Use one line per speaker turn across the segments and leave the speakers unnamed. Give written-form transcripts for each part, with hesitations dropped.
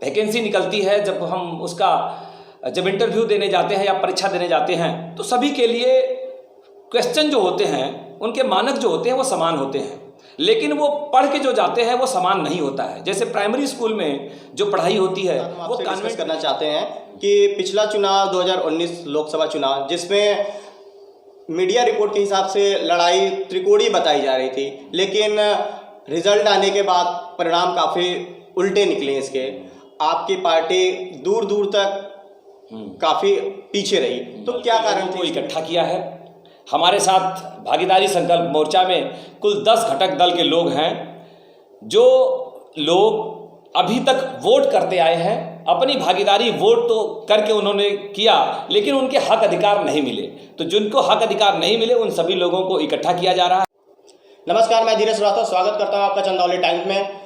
Vacancy निकलती है, जब इंटरव्यू देने जाते हैं या परीक्षा देने जाते हैं, तो सभी के लिए क्वेश्चन जो होते हैं, उनके मानक जो होते हैं वो समान होते हैं, लेकिन वो पढ़ के जो जाते हैं वो समान नहीं होता है। जैसे प्राइमरी स्कूल में जो पढ़ाई होती है वो
डिस्कस करना चाहते हैं कि पिछला चुनाव 2019 लोकसभा चुनाव, जिसमें मीडिया रिपोर्ट के हिसाब से लड़ाई त्रिकोणीय बताई जा रही थी, लेकिन रिजल्ट आने के बाद परिणाम काफ़ी उल्टे निकले इसके। आपकी पार्टी दूर दूर तक काफ़ी पीछे रही, तो क्या कारण
को इकट्ठा किया है? हमारे साथ भागीदारी संकल्प मोर्चा में कुल 10 घटक दल के लोग हैं। जो लोग अभी तक वोट करते आए हैं, अपनी भागीदारी वोट तो करके उन्होंने किया, लेकिन उनके हक अधिकार नहीं मिले, तो जिनको हक अधिकार नहीं मिले उन सभी लोगों को इकट्ठा किया जा रहा है।
नमस्कार, मैं धीरज श्रीवास्तव स्वागत करता हूं आपका चंदौली टाइम्स में।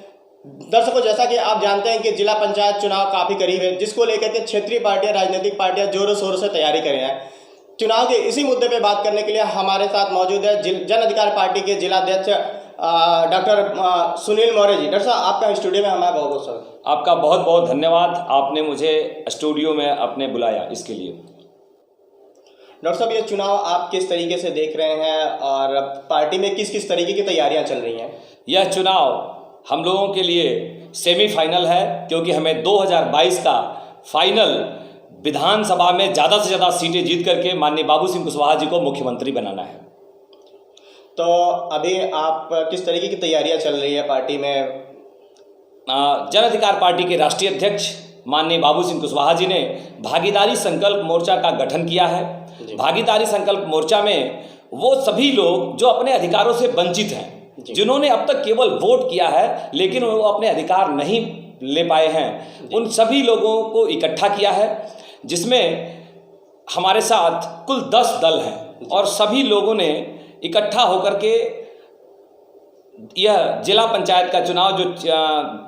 दर्शकों, जैसा कि आप जानते हैं कि जिला पंचायत चुनाव काफ़ी करीब है, जिसको लेकर के क्षेत्रीय पार्टियां, राजनीतिक पार्टियां जोरों शोरों से तैयारी कर रही हैं। चुनाव के इसी मुद्दे पे बात करने के लिए हमारे साथ मौजूद है जन अधिकार पार्टी के जिलाध्यक्ष डॉक्टर सुनील मौर्य जी। डॉक्टर साहब, आपका स्टूडियो में हमारा बहुत बहुत स्वागत।
आपका बहुत बहुत धन्यवाद, आपने मुझे स्टूडियो में अपने बुलाया इसके लिए।
डॉक्टर साहब, ये चुनाव आप किस तरीके से देख रहे हैं और पार्टी में किस किस तरीके की तैयारियां चल रही हैं?
यह चुनाव हम लोगों के लिए सेमीफाइनल है, क्योंकि हमें 2022 का फाइनल विधानसभा में ज़्यादा से ज़्यादा सीटें जीत करके माननीय बाबू सिंह कुशवाहा जी को मुख्यमंत्री बनाना है।
तो अभी आप किस तरीके की तैयारियां चल रही है पार्टी में?
जन अधिकार पार्टी के राष्ट्रीय अध्यक्ष माननीय बाबू सिंह कुशवाहा जी ने भागीदारी संकल्प मोर्चा का गठन किया है। भागीदारी संकल्प मोर्चा में वो सभी लोग जो अपने अधिकारों से वंचित हैं, जिन्होंने अब तक केवल वोट किया है लेकिन वो अपने अधिकार नहीं ले पाए हैं, उन सभी लोगों को इकट्ठा किया है, जिसमें हमारे साथ कुल 10 दल हैं और सभी लोगों ने इकट्ठा होकर के यह जिला पंचायत का चुनाव जो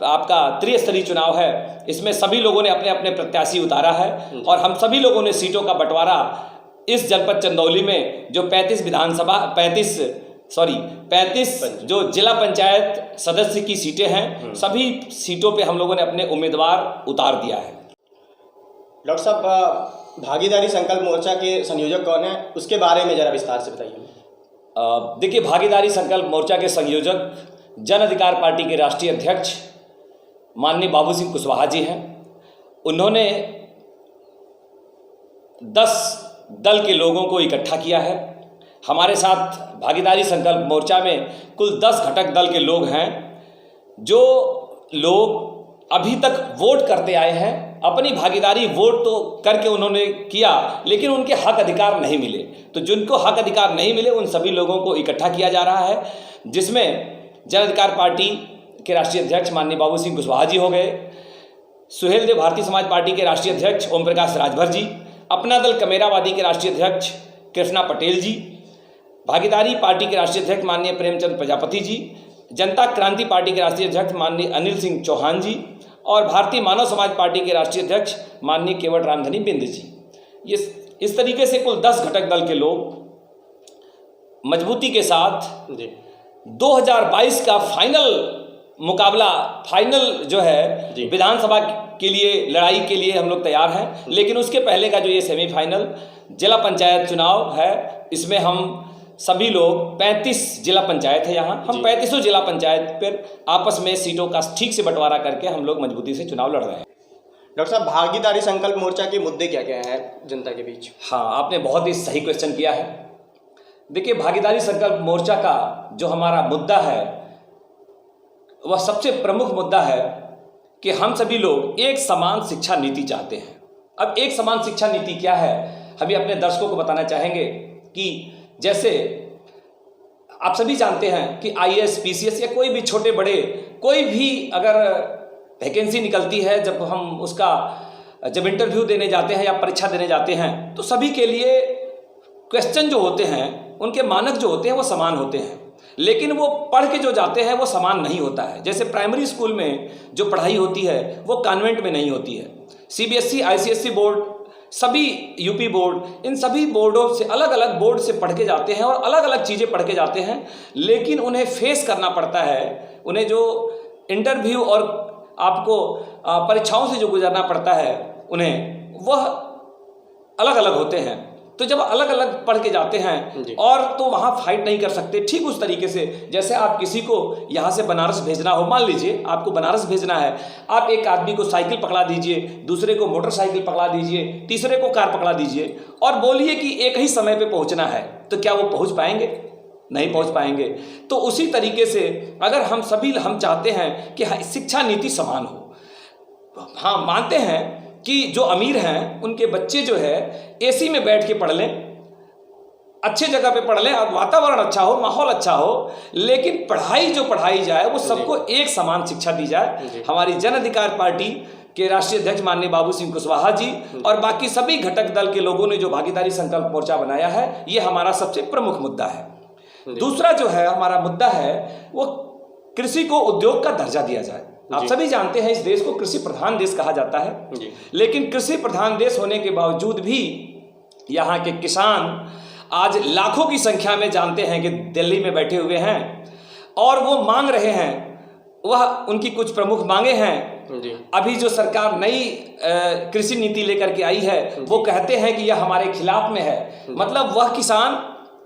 आपका त्रिस्तरीय चुनाव है, इसमें सभी लोगों ने अपने अपने प्रत्याशी उतारा है और हम सभी लोगों ने सीटों का बंटवारा इस जनपद चंदौली में जो 35 जो जिला पंचायत सदस्य की सीटें हैं, सभी सीटों पे हम लोगों ने अपने उम्मीदवार उतार दिया है।
डॉक्टर साहब, भागीदारी संकल्प मोर्चा के संयोजक कौन है, उसके बारे में ज़रा विस्तार से बताइए।
देखिए, भागीदारी संकल्प मोर्चा के संयोजक जन अधिकार पार्टी के राष्ट्रीय अध्यक्ष माननीय बाबू सिंह कुशवाहा जी हैं। उन्होंने 10 दल के लोगों को इकट्ठा किया है। हमारे साथ भागीदारी संकल्प मोर्चा में कुल 10 घटक दल के लोग हैं। जो लोग अभी तक वोट करते आए हैं, अपनी भागीदारी वोट तो करके उन्होंने किया, लेकिन उनके हक अधिकार नहीं मिले, तो जिनको हक अधिकार नहीं मिले उन सभी लोगों को इकट्ठा किया जा रहा है, जिसमें जन अधिकार पार्टी के राष्ट्रीय अध्यक्ष माननीय बाबू सिंह कुशवाहा जी हो गए, सुहेल देव भारतीय समाज पार्टी के राष्ट्रीय अध्यक्ष ओम प्रकाश राजभर जी, अपना दल कमेरावादी के राष्ट्रीय अध्यक्ष कृष्णा पटेल जी, भागीदारी पार्टी के राष्ट्रीय अध्यक्ष माननीय प्रेमचंद प्रजापति जी, जनता क्रांति पार्टी के राष्ट्रीय अध्यक्ष माननीय अनिल सिंह चौहान जी और भारतीय मानव समाज पार्टी के राष्ट्रीय अध्यक्ष माननीय केवट रामधनी बिंद जी। ये इस तरीके से कुल 10 घटक दल के लोग मजबूती के साथ 2022 का फाइनल मुकाबला, फाइनल जो है विधानसभा के लिए लड़ाई के लिए हम लोग तैयार हैं, लेकिन उसके पहले का जो ये सेमीफाइनल जिला पंचायत चुनाव है, इसमें हम सभी लोग 35 जिला पंचायत है यहाँ, हम 35 जिला पंचायत पर आपस में सीटों का ठीक से बंटवारा करके हम लोग मजबूती से चुनाव लड़ रहे हैं।
डॉक्टर साहब, भागीदारी संकल्प मोर्चा के मुद्दे क्या क्या हैं जनता के बीच?
हाँ, आपने बहुत ही सही क्वेश्चन किया है। देखिए, भागीदारी संकल्प मोर्चा का जो हमारा मुद्दा है, वह सबसे प्रमुख मुद्दा है कि हम सभी लोग एक समान शिक्षा नीति चाहते हैं। अब एक समान शिक्षा नीति क्या है, हम अपने दर्शकों को बताना चाहेंगे कि जैसे आप सभी जानते हैं कि IAS, PCS या कोई भी छोटे बड़े कोई भी अगर वैकेंसी निकलती है, जब इंटरव्यू देने जाते हैं या परीक्षा देने जाते हैं, तो सभी के लिए क्वेश्चन जो होते हैं, उनके मानक जो होते हैं वो समान होते हैं, लेकिन वो पढ़ के जो जाते हैं वो समान नहीं होता है। जैसे प्राइमरी स्कूल में जो पढ़ाई होती है वो कॉन्वेंट में नहीं होती है। CBSE, ICSE बोर्ड, सभी यूपी बोर्ड, इन सभी बोर्डों से अलग अलग बोर्ड से पढ़ के जाते हैं और अलग अलग चीज़ें पढ़ के जाते हैं, लेकिन उन्हें फेस करना पड़ता है। उन्हें जो इंटरव्यू और आपको परीक्षाओं से जो गुजरना पड़ता है उन्हें, वह अलग अलग होते हैं। तो जब अलग अलग पढ़ के जाते हैं और तो वहाँ फाइट नहीं कर सकते, ठीक उस तरीके से जैसे आप किसी को यहाँ से बनारस भेजना हो, मान लीजिए आपको बनारस भेजना है, आप एक आदमी को साइकिल पकड़ा दीजिए, दूसरे को मोटरसाइकिल पकड़ा दीजिए, तीसरे को कार पकड़ा दीजिए और बोलिए कि एक ही समय पे पहुँचना है, तो क्या वो पहुँच पाएंगे? नहीं पहुँच पाएंगे। तो उसी तरीके से अगर हम चाहते हैं कि शिक्षा नीति समान हो, हाँ मानते हैं कि जो अमीर हैं उनके बच्चे जो है एसी में बैठ के पढ़ लें, अच्छे जगह पे पढ़ लें, वातावरण अच्छा हो, माहौल अच्छा हो, लेकिन पढ़ाई जो पढ़ाई जाए वो सबको एक समान शिक्षा दी जाए। हमारी जन अधिकार पार्टी के राष्ट्रीय अध्यक्ष माननीय बाबू सिंह कुशवाहा जी और बाकी सभी घटक दल के लोगों ने जो भागीदारी संकल्प मोर्चा बनाया है, ये हमारा सबसे प्रमुख मुद्दा है। दूसरा जो है हमारा मुद्दा है वो कृषि को उद्योग का दर्जा दिया जाए। आप सभी जानते हैं इस देश को कृषि प्रधान देश कहा जाता है, लेकिन कृषि प्रधान देश होने के बावजूद भी यहाँ के किसान आज लाखों की संख्या में जानते हैं कि दिल्ली में बैठे हुए हैं और वो मांग रहे हैं, वह उनकी कुछ प्रमुख मांगे हैं। अभी जो सरकार नई कृषि नीति लेकर के आई है वो कहते हैं कि यह हमारे खिलाफ में है। मतलब वह किसान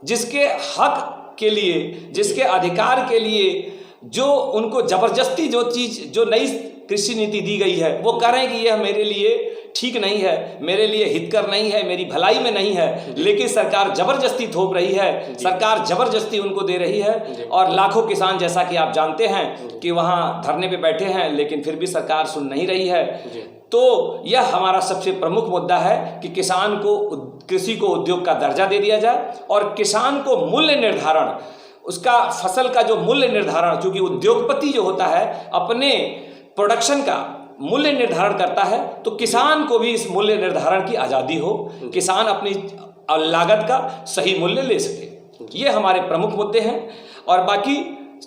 जिसके हक के लिए, जिसके अधिकार के लिए जो उनको जबरदस्ती जो नई कृषि नीति दी गई है वो कह रहे हैं कि यह मेरे लिए ठीक नहीं है, मेरे लिए हितकर नहीं है, मेरी भलाई में नहीं है, लेकिन सरकार जबरदस्ती थोप रही है, सरकार जबरदस्ती उनको दे रही है और लाखों किसान जैसा कि आप जानते हैं कि वहाँ धरने पे बैठे हैं, लेकिन फिर भी सरकार सुन नहीं रही है। तो यह हमारा सबसे प्रमुख मुद्दा है कि किसान को, कृषि को उद्योग का दर्जा दे दिया जाए और किसान को मूल्य निर्धारण, उसका फसल का जो मूल्य निर्धारण, क्योंकि उद्योगपति जो होता है अपने प्रोडक्शन का मूल्य निर्धारण करता है, तो किसान को भी इस मूल्य निर्धारण की आज़ादी हो, किसान अपनी लागत का सही मूल्य ले सके। ये हमारे प्रमुख मुद्दे हैं और बाकी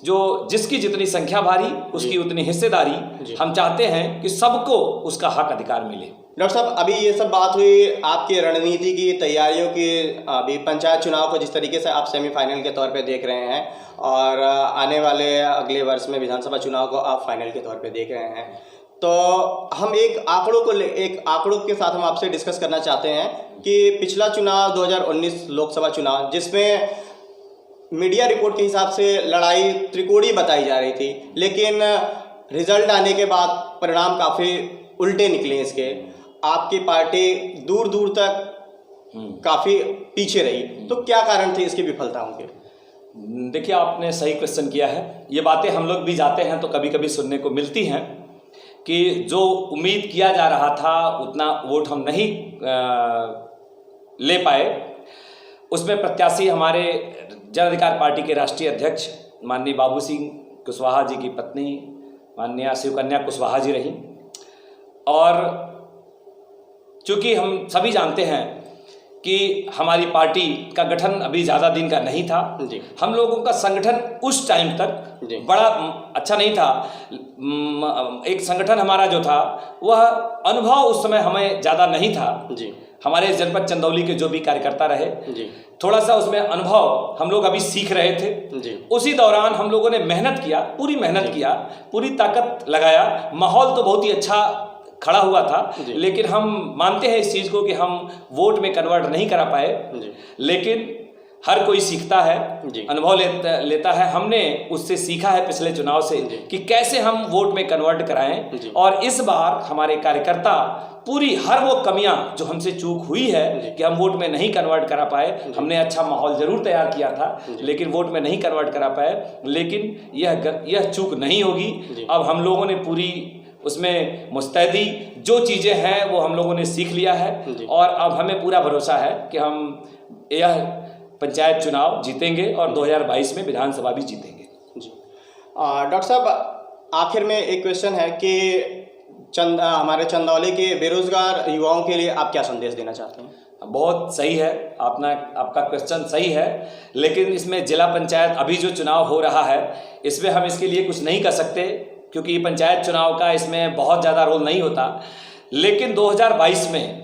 जो जिसकी जितनी संख्या भारी उसकी उतनी हिस्सेदारी, हम चाहते हैं कि सबको उसका हक अधिकार मिले।
डॉक्टर साहब, अभी ये सब बात हुई आपकी रणनीति की तैयारियों की, अभी पंचायत चुनाव को जिस तरीके से आप सेमीफाइनल के तौर पे देख रहे हैं और आने वाले अगले वर्ष में विधानसभा चुनाव को आप फाइनल के तौर पे देख रहे हैं, तो हम एक आंकड़ों के साथ हम आपसे डिस्कस करना चाहते हैं कि पिछला चुनाव 2019 लोकसभा चुनाव, जिसमें मीडिया रिपोर्ट के हिसाब से लड़ाई त्रिकोणीय बताई जा रही थी, लेकिन रिजल्ट आने के बाद परिणाम काफ़ी उल्टे निकले इसके। आपकी पार्टी दूर दूर तक काफ़ी पीछे रही, तो क्या कारण थे इसकी विफलताओं के?
देखिए, आपने सही क्वेश्चन किया है। ये बातें हम लोग भी जाते हैं तो कभी कभी सुनने को मिलती हैं कि जो उम्मीद किया जा रहा था उतना वोट हम नहीं ले पाए। उसमें प्रत्याशी हमारे जन अधिकार पार्टी के राष्ट्रीय अध्यक्ष माननीय बाबू सिंह कुशवाहा जी की पत्नी माननीय शिवकन्या कुशवाहा जी रही। और चूँकि हम सभी जानते हैं कि हमारी पार्टी का गठन अभी ज़्यादा दिन का नहीं था, हम लोगों का संगठन उस टाइम तक बड़ा अच्छा नहीं था। एक संगठन हमारा जो था वह अनुभव उस समय हमें ज़्यादा नहीं था। हमारे जनपद चंदौली के जो भी कार्यकर्ता रहे, थोड़ा सा उसमें अनुभव हम लोग अभी सीख रहे थे। उसी दौरान हम लोगों ने मेहनत किया, पूरी मेहनत किया, पूरी ताकत लगाया। माहौल तो बहुत ही अच्छा खड़ा हुआ था, लेकिन हम मानते हैं इस चीज़ को कि हम वोट में कन्वर्ट नहीं करा पाए। लेकिन हर कोई सीखता है, अनुभव लेता है। हमने उससे सीखा है पिछले चुनाव से कि कैसे हम वोट में कन्वर्ट कराएं। और इस बार हमारे कार्यकर्ता पूरी हर वो कमियां जो हमसे चूक हुई है कि हम वोट में नहीं कन्वर्ट करा पाए, हमने अच्छा माहौल जरूर तैयार किया था लेकिन वोट में नहीं कन्वर्ट करा पाए, लेकिन यह चूक नहीं होगी। अब हम लोगों ने पूरी उसमें मुस्तैदी जो चीज़ें हैं वो हम लोगों ने सीख लिया है और अब हमें पूरा भरोसा है कि हम यह पंचायत चुनाव जीतेंगे और 2022 में विधानसभा भी जीतेंगे।
जी डॉक्टर साहब, आखिर में एक क्वेश्चन है कि हमारे चंदौली के बेरोजगार युवाओं के लिए आप क्या संदेश देना चाहते हैं?
बहुत सही है, आपका क्वेश्चन सही है, लेकिन इसमें जिला पंचायत अभी जो चुनाव हो रहा है इसमें हम इसके लिए कुछ नहीं कर सकते क्योंकि पंचायत चुनाव का इसमें बहुत ज़्यादा रोल नहीं होता। लेकिन 2022 में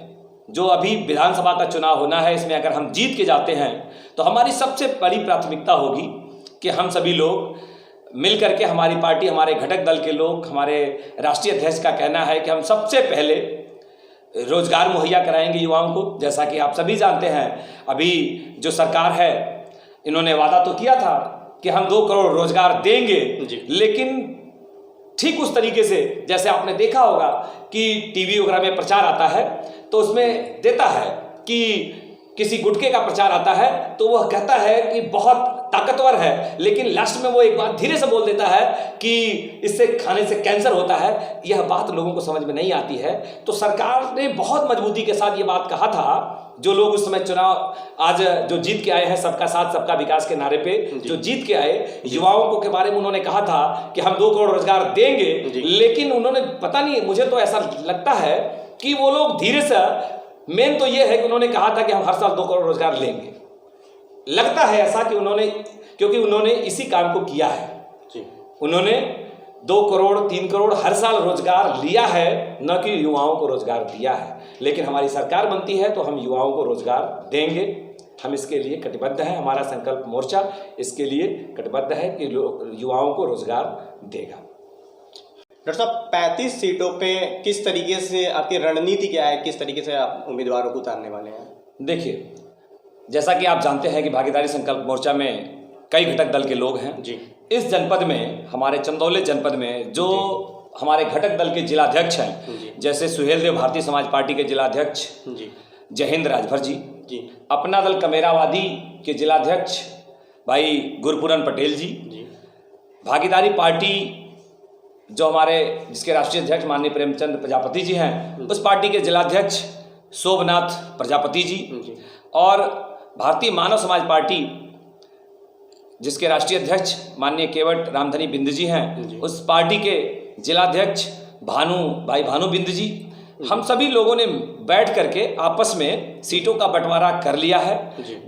जो अभी विधानसभा का चुनाव होना है, इसमें अगर हम जीत के जाते हैं तो हमारी सबसे बड़ी प्राथमिकता होगी कि हम सभी लोग मिल करके हमारी पार्टी, हमारे घटक दल के लोग, हमारे राष्ट्रीय अध्यक्ष का कहना है कि हम सबसे पहले रोजगार मुहैया कराएंगे युवाओं को। जैसा कि आप सभी जानते हैं, अभी जो सरकार है, इन्होंने वादा तो किया था कि हम 2 करोड़ रोजगार देंगे, लेकिन ठीक उस तरीके से जैसे आपने देखा होगा कि टीवी वगैरह में प्रचार आता है तो उसमें देता है कि किसी गुटखे का प्रचार आता है तो वह कहता है कि बहुत ताकतवर है, लेकिन लास्ट में वो एक बात धीरे से बोल देता है कि इससे खाने से कैंसर होता है। यह बात लोगों को समझ में नहीं आती है। तो सरकार ने बहुत मजबूती के साथ ये बात कहा था। जो लोग उस समय चुनाव आज जो जीत के आए हैं, सबका साथ सबका विकास के नारे पे जो जीत के आए, युवाओं को के बारे में उन्होंने कहा था कि हम 2 करोड़ रोजगार देंगे, लेकिन उन्होंने पता नहीं, मुझे तो ऐसा लगता है कि वो लोग धीरे से, मेन तो ये है कि उन्होंने कहा था कि हम हर साल 2 करोड़ रोजगार लेंगे। लगता है ऐसा कि उन्होंने, क्योंकि उन्होंने इसी काम को किया है, उन्होंने 2 करोड़ 3 करोड़ हर साल रोजगार लिया है, न कि युवाओं को रोजगार दिया है। लेकिन हमारी सरकार बनती है तो हम युवाओं को रोजगार देंगे। हम इसके लिए कटिबद्ध हैं। हमारा संकल्प मोर्चा इसके लिए कटिबद्ध है कि युवाओं को रोजगार देगा।
डॉक्टर साहब, 35 सीटों पे किस तरीके से आपकी रणनीति क्या है, किस तरीके से आप उम्मीदवारों को उतारने वाले हैं?
देखिए, जैसा कि आप जानते हैं कि भागीदारी संकल्प मोर्चा में कई घटक दल के लोग हैं जी। इस जनपद में, हमारे चंदौली जनपद में जो हमारे घटक दल के जिलाध्यक्ष हैं, जैसे सुहेल देव भारतीय समाज पार्टी के जिलाध्यक्ष जयहिंद राजभर जी, अपना दल कमेरावादी के जिलाध्यक्ष भाई गुरपूरन पटेल जी, भागीदारी पार्टी जो हमारे जिसके राष्ट्रीय अध्यक्ष माननीय प्रेमचंद प्रजापति जी हैं, उस पार्टी के जिलाध्यक्ष शोभनाथ प्रजापति जी, और भारतीय मानव समाज पार्टी जिसके राष्ट्रीय अध्यक्ष माननीय केवट रामधनी बिंद जी हैं, उस पार्टी के जिलाध्यक्ष भानु बिंद जी। हम सभी लोगों ने बैठ करके आपस में सीटों का बंटवारा कर लिया है।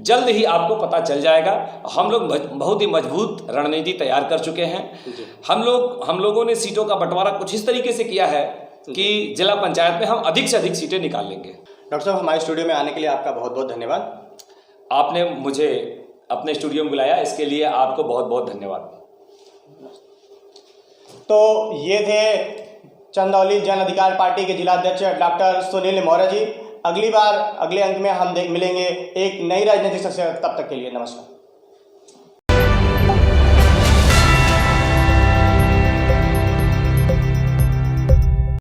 जल्द ही आपको पता चल जाएगा। हम लोग बहुत ही मजबूत रणनीति तैयार कर चुके हैं। हम लोगों ने सीटों का बंटवारा कुछ इस तरीके से किया है कि जिला पंचायत में हम अधिक से अधिक सीटें निकाल लेंगे।
डॉक्टर साहब, हमारे स्टूडियो में आने के लिए आपका बहुत बहुत धन्यवाद।
आपने मुझे अपने स्टूडियो में बुलाया, इसके लिए आपको बहुत बहुत धन्यवाद।
तो ये थे चंदौली जन अधिकार पार्टी के जिलाध्यक्ष डॉक्टर सुनील मौर्य जी। अगली बार अगले अंक में हम मिलेंगे एक नई राजनीतिक शख्सियत। तब तक के लिए नमस्कार।